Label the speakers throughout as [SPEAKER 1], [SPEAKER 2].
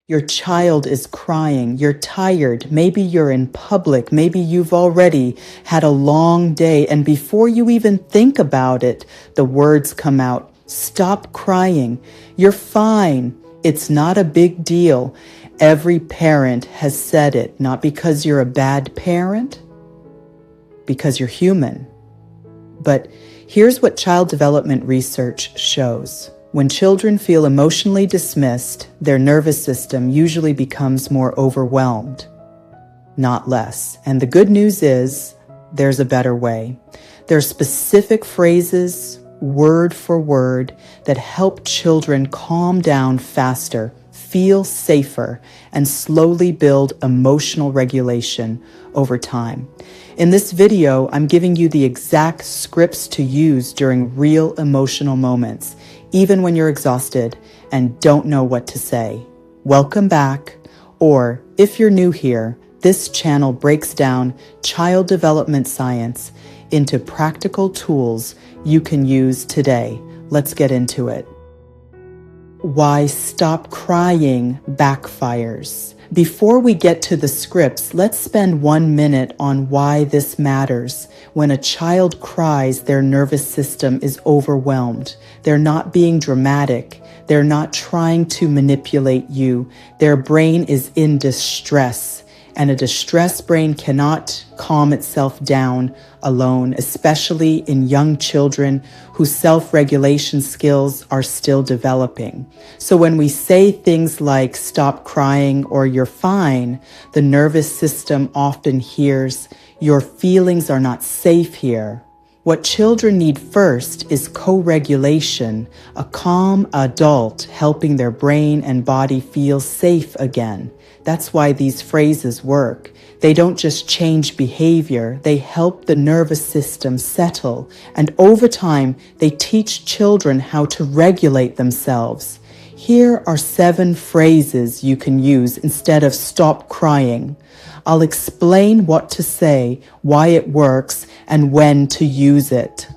[SPEAKER 1] Your child is crying, you're tired, maybe you're in public, maybe you've already had a long day, and before you even think about it, the words come out. Stop crying. You're fine. It's not a big deal. Every parent has said it, not because you're a bad parent, because you're human. But here's what child development research shows. When children feel emotionally dismissed, their nervous system usually becomes more overwhelmed, not less. And the good news is there's a better way. There are specific phrases, word for word, that help children calm down faster, feel safer, and slowly build emotional regulation over time. In this video, I'm giving you the exact scripts to use during real emotional moments, even when you're exhausted and don't know what to say. Welcome back, or if you're new here, this channel breaks down child development science into practical tools you can use today. Let's get into it. Why stop crying backfires. Before we get to the scripts, let's spend 1 minute on why this matters. When a child cries, their nervous system is overwhelmed. They're not being dramatic. They're not trying to manipulate you. Their brain is in distress, and a distressed brain cannot calm itself down alone, especially in young children whose self-regulation skills are still developing. So when we say things like stop crying or you're fine, the nervous system often hears your feelings are not safe here. What children need first is co-regulation, a calm adult helping their brain and body feel safe again. That's why these phrases work. They don't just change behavior, they help the nervous system settle, and over time, they teach children how to regulate themselves. Here are 7 phrases you can use instead of stop crying. I'll explain what to say, why it works, and when to use it.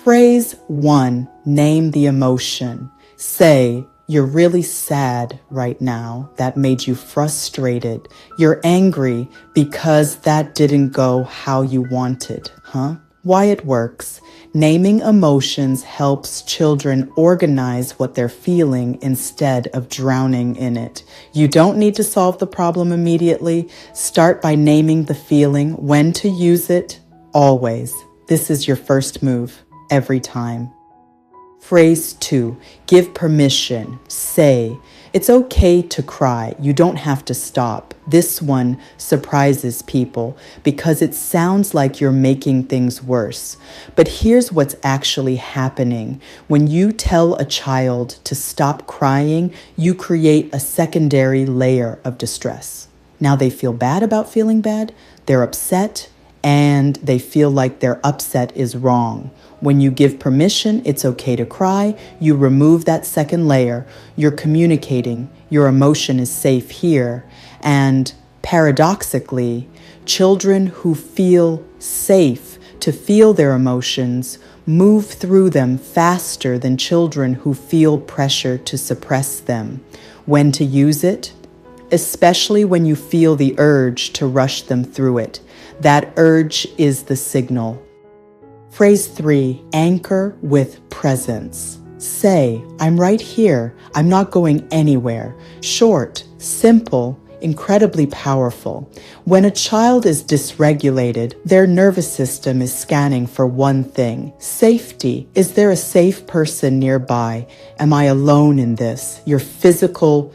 [SPEAKER 1] Phrase 1, name the emotion. Say, you're really sad right now. That made you frustrated. You're angry because that didn't go how you wanted, huh? Why it works. Naming emotions helps children organize what they're feeling instead of drowning in it. You don't need to solve the problem immediately. Start by naming the feeling, when to use it, always. This is your first move, every time. Phrase 2, give permission. Say, it's okay to cry. You don't have to stop. This one surprises people because it sounds like you're making things worse. But here's what's actually happening. When you tell a child to stop crying, you create a secondary layer of distress. Now they feel bad about feeling bad, they're upset, and they feel like their upset is wrong. When you give permission, it's okay to cry, you remove that second layer. You're communicating, your emotion is safe here. And paradoxically, children who feel safe to feel their emotions move through them faster than children who feel pressure to suppress them. When to use it? Especially when you feel the urge to rush them through it. That urge is the signal. Phrase 3, anchor with presence. Say, I'm right here. I'm not going anywhere. Short, simple, incredibly powerful. When a child is dysregulated, their nervous system is scanning for one thing: safety. Is there a safe person nearby? Am I alone in this? Your physical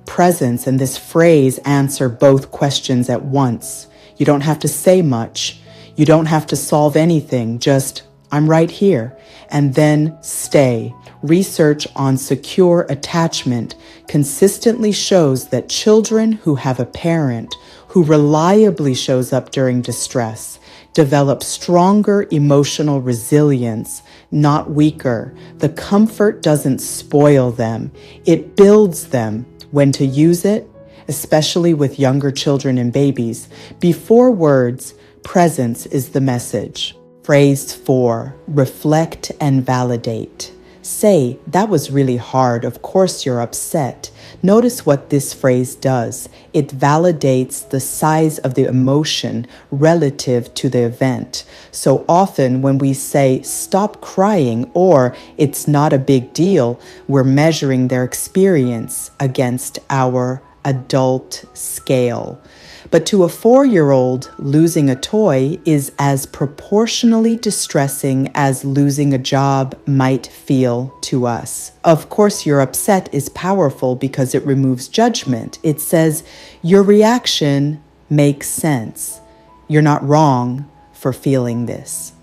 [SPEAKER 1] presence and this phrase answer both questions at once. You don't have to say much. You don't have to solve anything, just, I'm right here. And then stay. Research on secure attachment consistently shows that children who have a parent who reliably shows up during distress develop stronger emotional resilience, not weaker. The comfort doesn't spoil them. It builds them. When to use it, especially with younger children and babies, before words, presence is the message. Phrase 4, reflect and validate. Say, that was really hard. Of course you're upset. Notice what this phrase does. It validates the size of the emotion relative to the event. So often when we say, stop crying, or it's not a big deal, we're measuring their experience against our adult scale. But to a 4-year-old, losing a toy is as proportionally distressing as losing a job might feel to us. Of course, your upset is powerful because it removes judgment. It says, your reaction makes sense. You're not wrong for feeling this.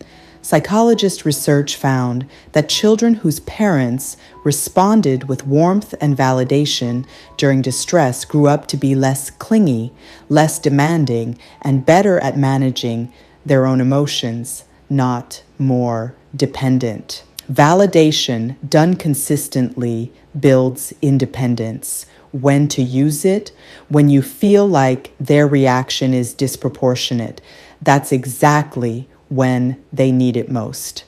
[SPEAKER 1] Psychologist research found that children whose parents responded with warmth and validation during distress grew up to be less clingy, less demanding, and better at managing their own emotions, not more dependent. Validation done consistently builds independence. When to use it, when you feel like their reaction is disproportionate, that's exactly when they need it most.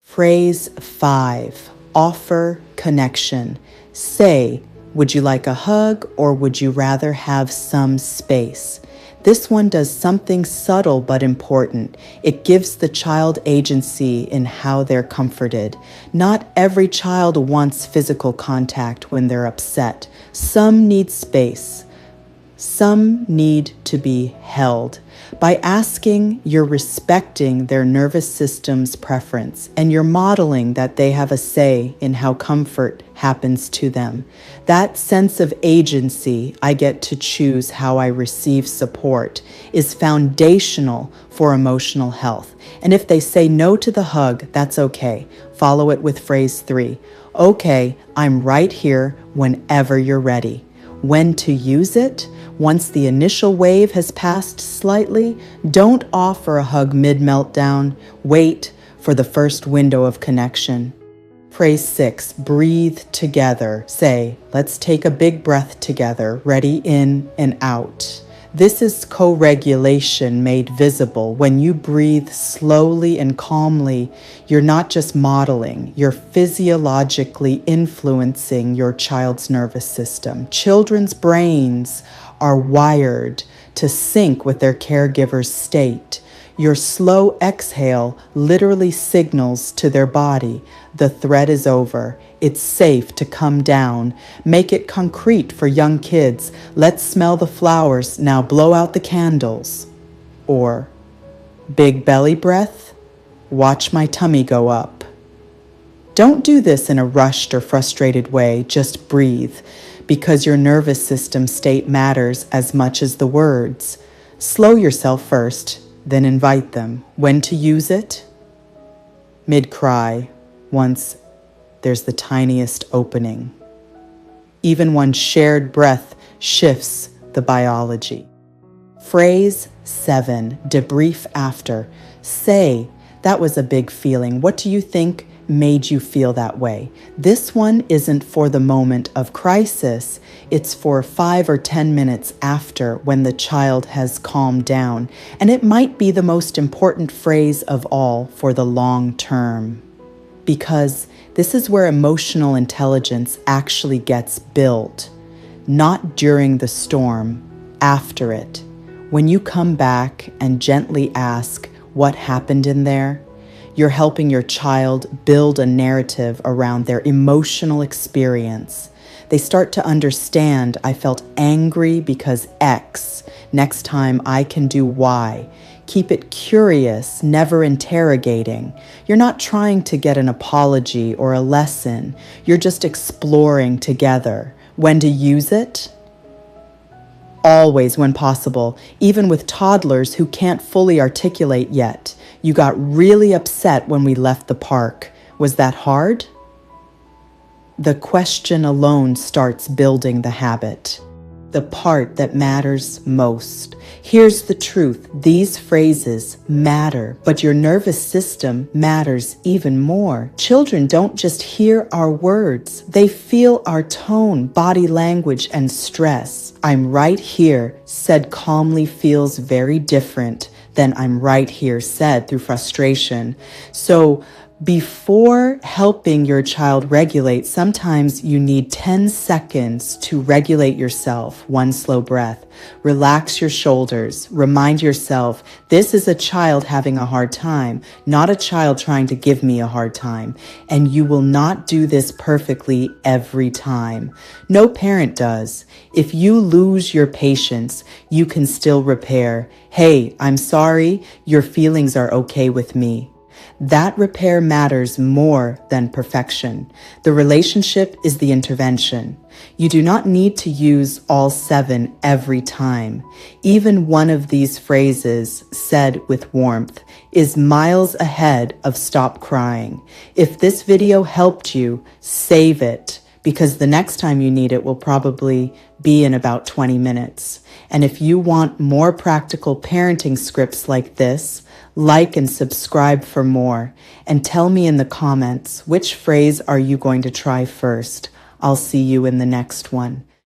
[SPEAKER 1] Phrase 5, offer connection. Say, would you like a hug or would you rather have some space? This one does something subtle but important. It gives the child agency in how they're comforted. Not every child wants physical contact when they're upset. Some need space. Some need to be held. By asking, you're respecting their nervous system's preference, and you're modeling that they have a say in how comfort happens to them. That sense of agency, I get to choose how I receive support, is foundational for emotional health. And if they say no to the hug, that's okay. Follow it with phrase 3. Okay, I'm right here whenever you're ready. When to use it? Once the initial wave has passed slightly, don't offer a hug mid-meltdown. Wait for the first window of connection. Phrase 6, breathe together. Say, let's take a big breath together. Ready, in and out. This is co-regulation made visible. When you breathe slowly and calmly, you're not just modeling, you're physiologically influencing your child's nervous system. Children's brains are wired to sync with their caregiver's state. Your slow exhale literally signals to their body, the threat is over. It's safe to come down. Make it concrete for young kids. Let's smell the flowers. Now blow out the candles. Or, big belly breath. Watch my tummy go up. Don't do this in a rushed or frustrated way. Just breathe, because your nervous system state matters as much as the words. Slow yourself first, then invite them. When to use it? Mid-cry, once there's the tiniest opening. Even one shared breath shifts the biology. Phrase 7, debrief after. Say, that was a big feeling. What do you think made you feel that way? This one isn't for the moment of crisis. It's for 5 or 10 minutes after, when the child has calmed down. And it might be the most important phrase of all for the long term. Because this is where emotional intelligence actually gets built. Not during the storm, after it. When you come back and gently ask what happened in there, you're helping your child build a narrative around their emotional experience. They start to understand, I felt angry because X. Next time I can do Y. Keep it curious, never interrogating. You're not trying to get an apology or a lesson. You're just exploring together. When to use it? Always when possible, even with toddlers who can't fully articulate yet. You got really upset when we left the park. Was that hard? The question alone starts building the habit. The part that matters most. Here's the truth. These phrases matter, but your nervous system matters even more. Children don't just hear our words. They feel our tone, body language, and stress. I'm right here, said calmly, feels very different than I'm right here, said through frustration. So Before helping your child regulate, sometimes you need 10 seconds to regulate yourself. One slow breath. Relax your shoulders. Remind yourself, this is a child having a hard time, not a child trying to give me a hard time. And you will not do this perfectly every time. No parent does. If you lose your patience, you can still repair. Hey, I'm sorry. Your feelings are okay with me. That repair matters more than perfection. The relationship is the intervention. You do not need to use all 7 every time. Even one of these phrases, said with warmth, is miles ahead of stop crying. If this video helped you, save it, because the next time you need it will probably be in about 20 minutes. And if you want more practical parenting scripts like this, like and subscribe for more. And tell me in the comments, which phrase are you going to try first? I'll see you in the next one.